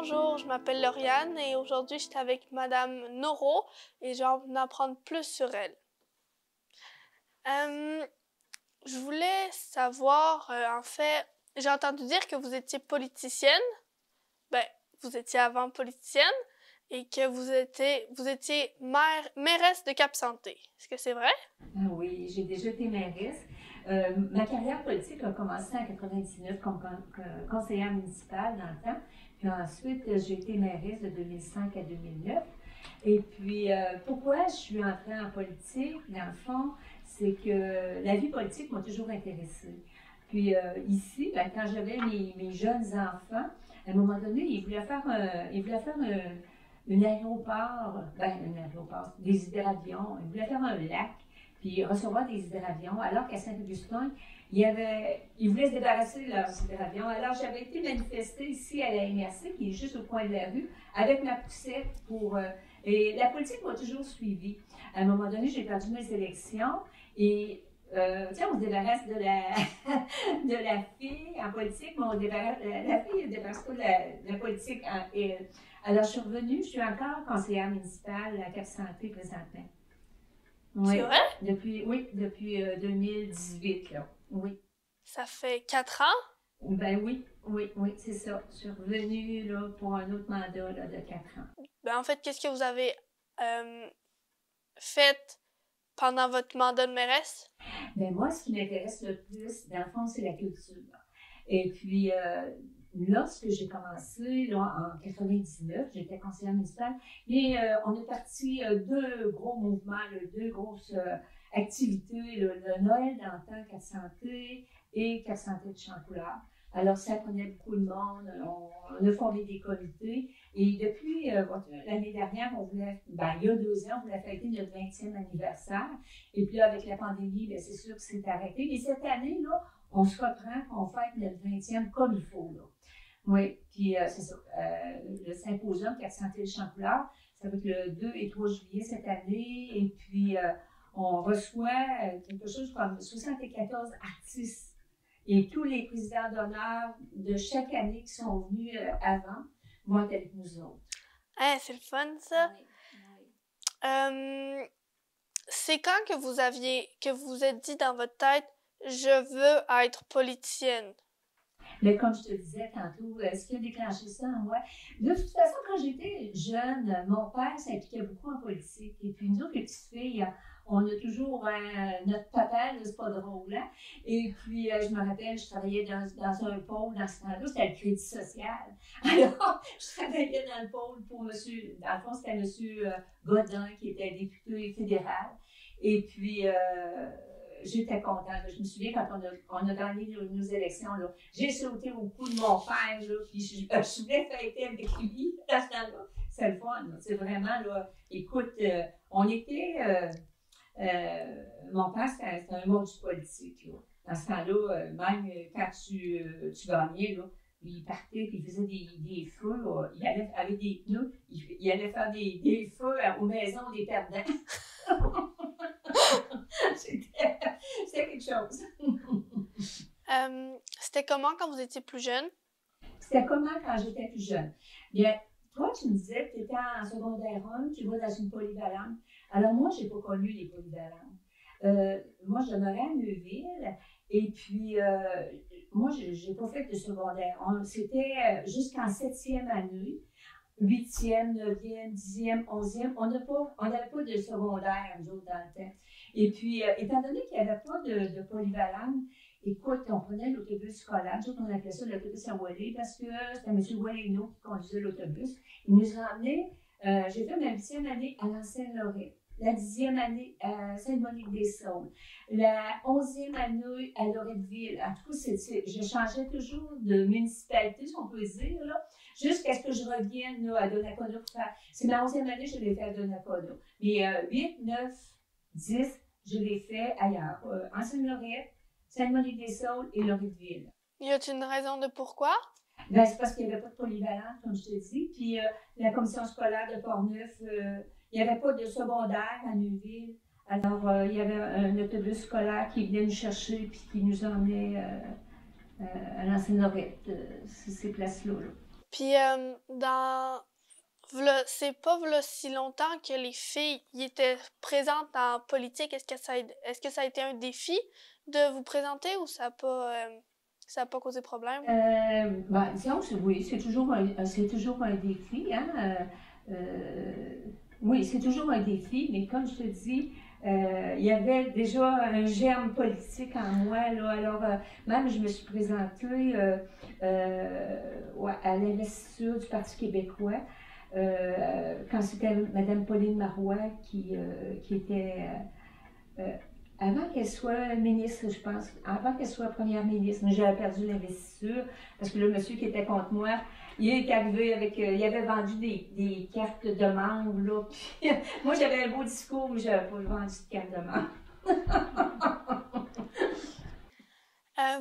Bonjour, je m'appelle Lauriane et aujourd'hui je suis avec Madame Noro et je vais en apprendre plus sur elle. Je voulais savoir, en fait, j'ai entendu dire que vous étiez politicienne, ben, vous étiez avant politicienne et que vous étiez mairesse de Cap-Santé. Est-ce que c'est vrai? Ah oui, j'ai déjà été mairesse. Ma carrière politique a commencé en 99 comme conseillère municipale dans le temps. Puis ensuite, j'ai été mairesse de 2005 à 2009. Et puis, pourquoi je suis entrée en politique, dans le fond, c'est que la vie politique m'a toujours intéressée. Puis ici, ben, quand j'avais mes jeunes enfants, à un moment donné, ils voulaient faire un aéroport, des hydravions. Ils voulaient faire un lac puis recevoir des hydravions, alors qu'à Saint-Augustin, ils voulaient se débarrasser de leurs hydravions. Alors, j'avais été manifester ici à la MRC, qui est juste au coin de la rue, avec ma poussette et la politique m'a toujours suivie. À un moment donné, j'ai perdu mes élections et tiens, on se débarrasse de la fille en politique, mais la fille ne débarrasse pas de la politique en elle. Alors, je suis revenue, je suis encore conseillère municipale à Cap-Santé présentement. C'est Oui, vrai? depuis 2018, là. Oui. Ça fait 4 ans? Ben oui, c'est ça. Je suis revenue là, pour un autre mandat là, de 4 ans. Ben, en fait, qu'est-ce que vous avez fait pendant votre mandat de mairesse? Ben moi, ce qui m'intéresse le plus, dans le fond, c'est la culture. Et puis, lorsque j'ai commencé, là, en 99, j'étais conseillère municipale, et on est parti deux gros mouvements, là, deux grosses activités, le Noël dans le temps, 4 santé et 4 santé de Champoulard. Alors, ça prenait beaucoup de monde, on a formé des comités, et depuis l'année dernière, il y a 2 ans, on voulait fêter notre 20e anniversaire, et puis là, avec la pandémie, bien, c'est sûr que c'est arrêté, mais cette année, là, on se reprend, on fête notre 20e comme il faut, là. Oui, puis c'est ça. Le symposium 400 000 Champoulard, ça va être le 2 et 3 juillet cette année. Et puis, on reçoit quelque chose comme 74 artistes. Et tous les présidents d'honneur de chaque année qui sont venus avant vont être avec nous autres. Hein, c'est le fun, ça. Oui, oui. C'est quand que vous êtes dit dans votre tête, je veux être politicienne? Mais comme je te disais tantôt, ce qui a déclenché ça en moi, de toute façon, quand j'étais jeune, mon père s'impliquait beaucoup en politique. Et puis, nous, petites filles, on a toujours notre papa, là, c'est pas drôle, hein? Et puis, je me rappelle, je travaillais dans un pôle dans ce temps-là, c'était le crédit social. Alors, je travaillais dans le pôle pour monsieur, dans le fond, c'était monsieur Godin, qui était député fédéral. Et puis, j'étais contente. Je me souviens quand on a gagné nos élections, là, j'ai sauté au cou de mon père, là, puis je voulais fêter avec lui à ce temps-là. C'est le fun. C'est vraiment, là, écoute, on était, mon père, c'était un monde du politique. Là. Dans ce temps-là, même quand tu gagnais, là, il partait, puis il faisait des feux, là. Il allait avec des pneus, il allait faire des feux aux maisons des perdants. C'était quelque chose. C'était comment quand vous étiez plus jeune? C'était comment quand j'étais plus jeune? Bien, toi, tu me disais que tu étais en secondaire 1, tu vas dans une polyvalente. Alors, moi, je n'ai pas connu les polyvalentes. Moi, je demeurais à Neuville, et puis, moi, je n'ai pas fait de secondaire 1. C'était jusqu'en 7e année. 8e, 9e, 10e, 11e, on n'avait pas de secondaire, nous autres, dans le temps. Et puis, étant donné qu'il n'y avait pas de polyvalente, écoute, on prenait l'autobus scolaire. Nous autres, on appelait ça l'autobus à Wallet parce que c'était M. Wallineau qui conduisait l'autobus. Il nous emmenait, j'ai fait ma 8e année à l'Ancienne-Lorette, la 10e année à Sainte-Monique-des-Saules, la 11e année à Loretteville. En tout cas, je changeais toujours de municipalité, si on peut dire, là, jusqu'à ce que je revienne là, à Donnacona pour faire. C'est ma 11e année, je l'ai fait à Donnacona. Mais 8, 9, 10, je l'ai fait ailleurs. En Sainte-Lorette, Sainte-Monique-des-Saules et Loretteville. Y a-t-il une raison de pourquoi? Ben, c'est parce qu'il n'y avait pas de polyvalente, comme je te dis. Puis la commission scolaire de Portneuf, il n'y avait pas de secondaire à Neuville. Alors, il y avait un autobus scolaire qui venait nous chercher puis qui nous emmenait à l'ancienne Lorette, ces places-là. Là. Puis, c'est pas v'là si longtemps que les filles y étaient présentes en politique. Est-ce que ça a été un défi de vous présenter ou ça a pas causé problème? Disons que oui, c'est toujours un défi, hein. Oui, c'est toujours un défi, mais comme je te dis, il y avait déjà un germe politique en moi, là. Alors, même je me suis présentée à l'investiture du Parti québécois quand c'était Mme Pauline Marois qui était avant qu'elle soit ministre, je pense, avant qu'elle soit première ministre, mais j'avais perdu l'investiture parce que le monsieur qui était contre moi, il est arrivé avec, il avait vendu des cartes de membres, là. Puis, moi, j'avais un beau discours, mais j'avais pas vendu de cartes de membres.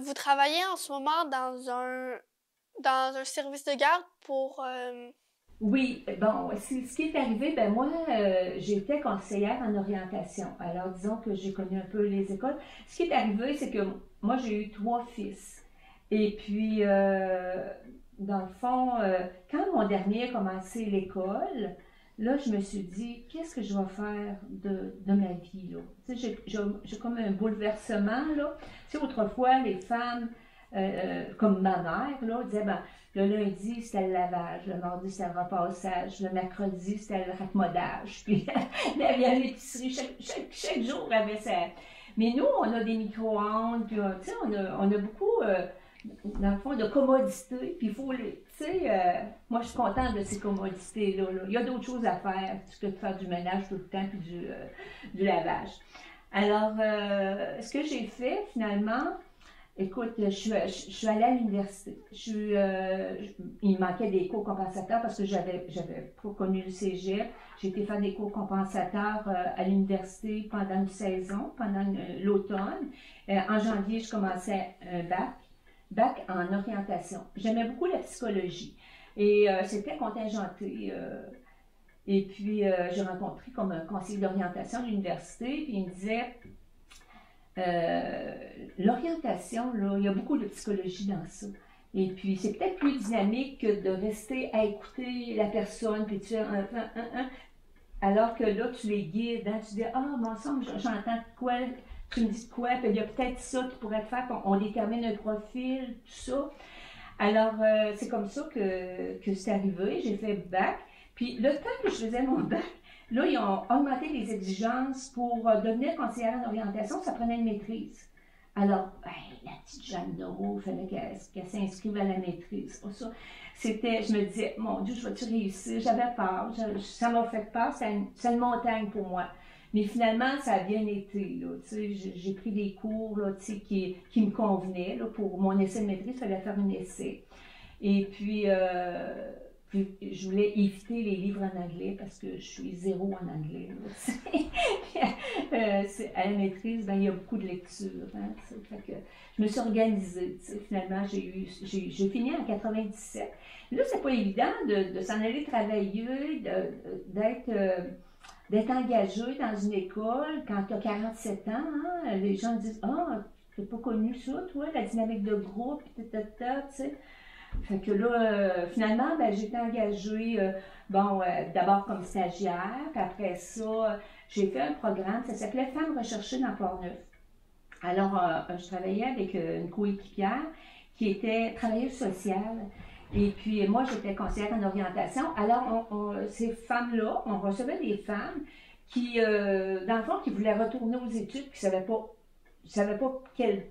Vous travaillez en ce moment dans un service de garde pour... Oui, bon, ce qui est arrivé, ben moi, j'étais conseillère en orientation. Alors, disons que j'ai connu un peu les écoles. Ce qui est arrivé, c'est que moi, j'ai eu 3 fils. Et puis, dans le fond, quand mon dernier a commencé l'école, là, je me suis dit, qu'est-ce que je vais faire de ma vie, là? Tu sais, j'ai comme un bouleversement, là. Tu sais, autrefois, les femmes, comme ma mère, là, disaient, ben, le lundi, c'était le lavage, le mardi, c'était le repassage, le mercredi, c'était le raccommodage. Puis, elle avait à l'épicerie, chaque jour, elle avait ça. Mais nous, on a des micro-ondes, puis, tu sais, on a beaucoup, dans le fond, de commodités, puis il faut les, tu sais, moi, je suis contente de ces commodités-là. Là. Il y a d'autres choses à faire que de faire du ménage tout le temps, puis du lavage. Alors, ce que j'ai fait, finalement, écoute, je suis allée à l'université. Il me manquait des cours compensateurs parce que j'avais pas connu le cégep. J'ai été faire des cours compensateurs à l'université pendant une saison, pendant l'automne. En janvier, je commençais un bac en orientation. J'aimais beaucoup la psychologie et c'était contingenté. Et puis, j'ai rencontré comme un conseiller d'orientation à l'université, puis il me disait... l'orientation, là, il y a beaucoup de psychologie dans ça. Et puis, c'est peut-être plus dynamique que de rester à écouter la personne, puis tu fais alors que là, tu les guides, hein, tu dis, mon ensemble, j'entends quoi, tu me dis quoi, puis il y a peut-être ça qui pourrait te faire, on détermine un profil, tout ça. Alors, c'est comme ça que c'est arrivé, j'ai fait bac. Puis, le temps que je faisais mon bac, là, ils ont augmenté les exigences pour devenir conseillère en orientation, ça prenait une maîtrise. Alors, la petite Jeanne Doro, il fallait qu'elle s'inscrive à la maîtrise. Pour ça, je me disais, mon Dieu, je vais-tu réussir? J'avais peur, ça m'a fait peur, c'est une montagne pour moi. Mais finalement, ça a bien été. Là, j'ai pris des cours là, qui me convenaient. Là, pour mon essai de maîtrise, il fallait faire un essai. Et puis je voulais éviter les livres en anglais parce que je suis zéro en anglais. À la maîtrise, ben, il y a beaucoup de lecture. Hein, fait que je me suis organisée. Finalement, j'ai fini en 97. Là, c'est pas évident de s'en aller travailler, d'être engagé dans une école quand tu as 47 ans. Hein, les gens disent, tu n'as pas connu ça, toi, la dynamique de groupe, tu sais. Fait que là, finalement, ben, j'ai été engagée, d'abord comme stagiaire, puis après ça, j'ai fait un programme, ça s'appelait Femmes recherchées dans Port-Neuf. Alors, je travaillais avec une coéquipière qui était travailleuse sociale, et puis moi, j'étais conseillère en orientation. Alors, ces femmes-là, on recevait des femmes qui, dans le fond, qui voulaient retourner aux études, qui ne savaient pas quelle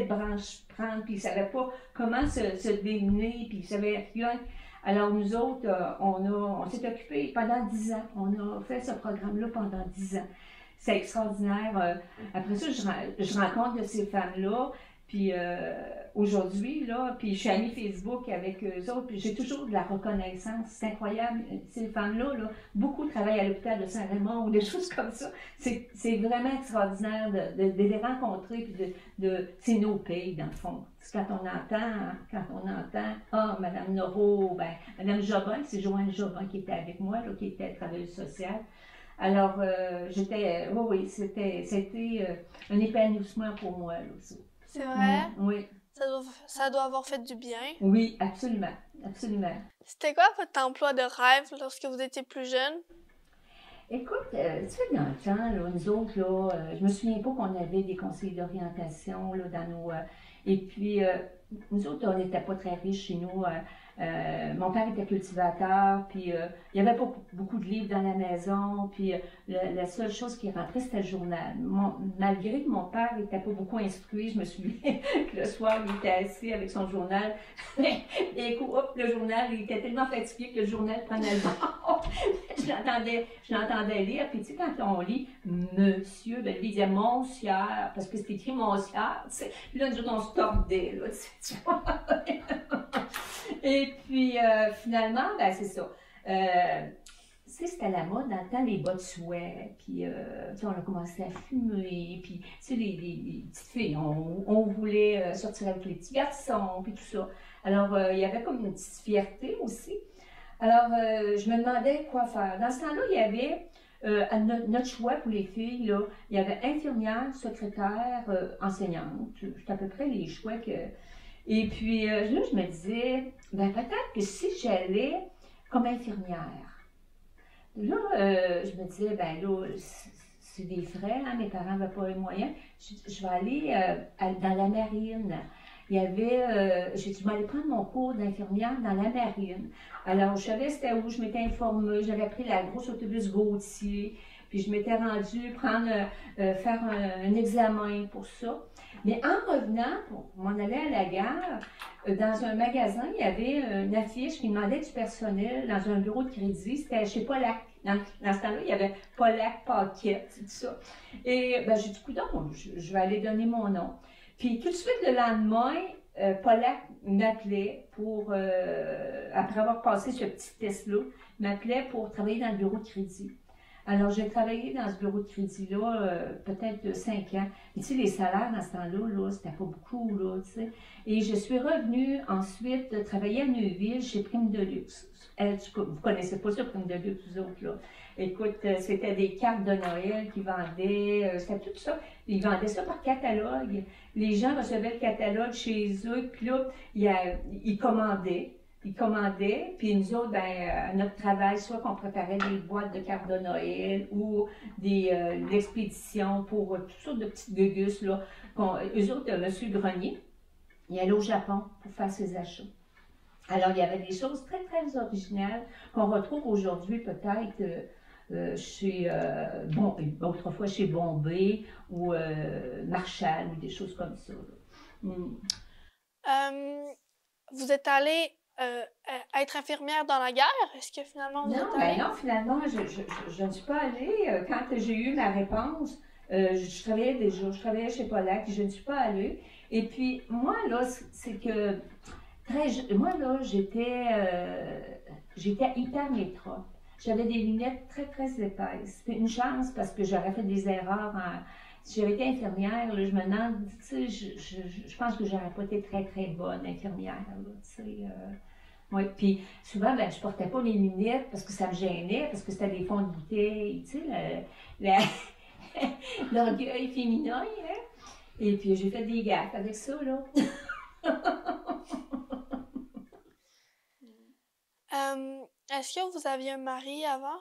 branche prendre, puis ils ne savaient pas comment se démener, puis ils savaient rien. Alors nous autres, on s'est occupés pendant 10 ans. On a fait ce programme-là pendant 10 ans. C'est extraordinaire. Après ça, je rencontre de ces femmes-là, puis aujourd'hui, là, puis je suis amie Facebook avec eux autres, puis j'ai toujours de la reconnaissance. C'est incroyable. Ces femmes-là, là, beaucoup travaillent à l'hôpital de Saint-Raymond ou des choses comme ça. C'est vraiment extraordinaire de les rencontrer, puis c'est nos pays, dans le fond. Quand on entend, Mme Noro, ben, Mme Jobin, c'est Joanne Jobin qui était avec moi, là, qui était travailleuse sociale. Alors, c'était un épanouissement pour moi, là, aussi. C'est vrai? Oui. Ça doit avoir fait du bien. Oui, absolument, absolument. C'était quoi votre emploi de rêve lorsque vous étiez plus jeune? Écoute, tu sais, dans le temps, là, nous autres, là, je me souviens pas qu'on avait des conseillers d'orientation là, dans nos. Et puis, nous autres, on n'était pas très riches chez nous. Mon père était cultivateur, puis il y avait pas beaucoup de livres dans la maison, puis la seule chose qui rentrait, c'était le journal. Malgré que mon père n'était pas beaucoup instruit, je me souviens que le soir, il était assis avec son journal, et hop, le journal, il était tellement fatigué que le journal prenait le bord. je l'entendais lire, puis tu sais, quand on lit Monsieur, ben lui, il disait Monsière, parce que c'était écrit Monsière, tu sais. Puis là, nous autres, on se tordait, là, tu vois. Et puis, finalement, ben c'est ça. Tu sais, c'était la mode dans le temps, les bas de souhait, puis tu sais, on a commencé à fumer, puis tu sais, les petites filles, on voulait sortir avec les petits garçons, puis tout ça. Alors, il y avait comme une petite fierté aussi. Alors, je me demandais quoi faire. Dans ce temps-là, il y avait notre choix pour les filles, là, il y avait infirmière, secrétaire, enseignante. C'était à peu près les choix que... Et puis là, je me disais, ben peut-être que si j'allais comme infirmière, là, je me disais, ben là, c'est des frais, hein, mes parents n'avaient pas les moyens, je vais aller dans la marine. Il y avait, j'ai dû m'aller prendre mon cours d'infirmière dans la marine. Alors, je savais c'était où, je m'étais informée, j'avais pris la grosse autobus Gautier, puis je m'étais rendue faire un examen pour ça. Mais en revenant, pour m'en aller à la gare, dans un magasin, il y avait une affiche qui demandait du personnel dans un bureau de crédit. C'était chez Pollack. Dans ce temps-là, il y avait Pollack, Paquette, tout ça. Et ben, j'ai dit, coudonc, je vais aller donner mon nom. Puis tout de suite, le lendemain, Pollack m'appelait pour, après avoir passé ce petit test-là, m'appelait pour travailler dans le bureau de crédit. Alors, j'ai travaillé dans ce bureau de crédit-là peut-être 5 ans. Et tu sais, les salaires dans ce temps-là, là, c'était pas beaucoup, là, tu sais. Et je suis revenue ensuite travailler à Neuville chez Prime de Luxe. Vous connaissez pas ça, Prime de Luxe, vous autres, là. Écoute, c'était des cartes de Noël qu'ils vendaient, c'était tout ça. Ils vendaient ça par catalogue. Les gens recevaient le catalogue chez eux, puis là, ils commandaient. Ils commandaient, puis nous autres, ben, à notre travail, soit qu'on préparait des boîtes de cartes de Noël ou des expéditions pour toutes sortes de petites gugus, là. Eux autres, M. Grenier, il allait au Japon pour faire ses achats. Alors, il y avait des choses très, très originales qu'on retrouve aujourd'hui peut-être autrefois chez Bombay ou Marshall ou des choses comme ça. Vous êtes allé être infirmière dans la guerre? Est-ce que finalement vous êtes allée? Non, finalement, je ne suis pas allée. Quand j'ai eu ma réponse, je travaillais déjà, je travaillais chez Pollack, je ne suis pas allée. Et puis, moi, là, c'est que, moi, là, j'étais hyper métrope. J'avais des lunettes très, très épaisses. C'était une chance parce que j'aurais fait des erreurs. Si j'avais été infirmière, là, je me demande, tu sais, je pense que j'aurais pas été très, très bonne infirmière, là, tu sais. Oui, puis souvent, ben, je portais pas mes lunettes parce que ça me gênait, parce que c'était des fonds de bouteille, tu sais, l'orgueil féminin, hein? Et puis j'ai fait des gaffes avec ça, là. Est-ce que vous aviez un mari avant?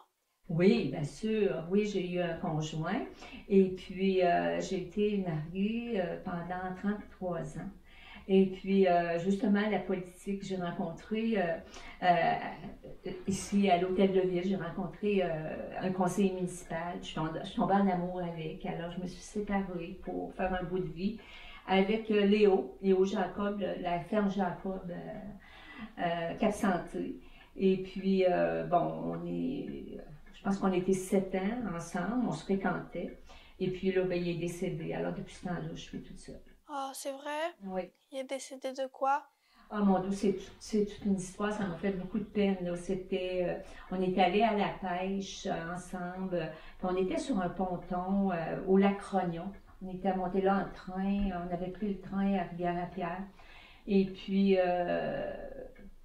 Oui, bien sûr. Oui, j'ai eu un conjoint. Et puis, j'ai été mariée pendant 33 ans. Et puis, justement, la politique, j'ai rencontré, ici à l'Hôtel de Ville, j'ai rencontré un conseiller municipal. Je suis tombée en amour avec. Alors, je me suis séparée pour faire un bout de vie avec Léo Jacob, la ferme Jacob, Cap Santé. Et puis, je pense qu'on était 7 ans ensemble, on se fréquentait. Et puis là, ben, il est décédé. Alors, depuis ce temps-là, je suis toute seule. Ah, c'est vrai? Oui. Il est décédé de quoi? Ah, mon Dieu, c'est toute une histoire, ça m'a fait beaucoup de peine, là. On était allés à la pêche ensemble, puis on était sur un ponton au lac Rognon. On était montés là en train, on avait pris le train à Rivière-à-Pierre. Et puis, à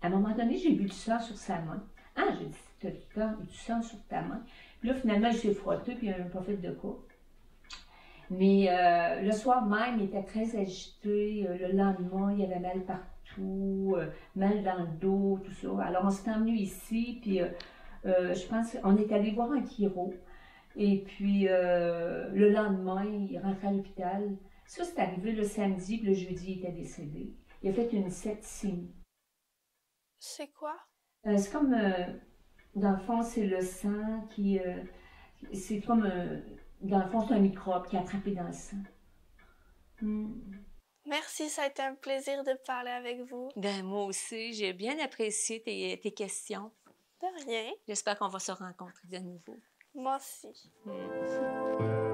un moment donné, j'ai vu du sang sur sa main. Ah, j'ai dit, t'as du sang sur ta main. Puis là, finalement, je l'ai frotté, puis il n'a pas fait de quoi. Mais le soir même, il était très agité. Le lendemain, il avait mal partout, mal dans le dos, tout ça. Alors, on s'est emmené ici, puis je pense qu'on est allé voir un chiro. Et puis, le lendemain, il rentrait à l'hôpital. Ça, c'est arrivé le samedi, puis le jeudi, il était décédé. Il a fait une septicémie. C'est quoi? C'est comme, dans le fond, c'est le sang qui... c'est comme, dans le fond, c'est un microbe qui a attrapé dans le sang. Mm. Merci, ça a été un plaisir de parler avec vous. Ben, moi aussi, j'ai bien apprécié tes questions. De rien. J'espère qu'on va se rencontrer de nouveau. Moi aussi. Mm.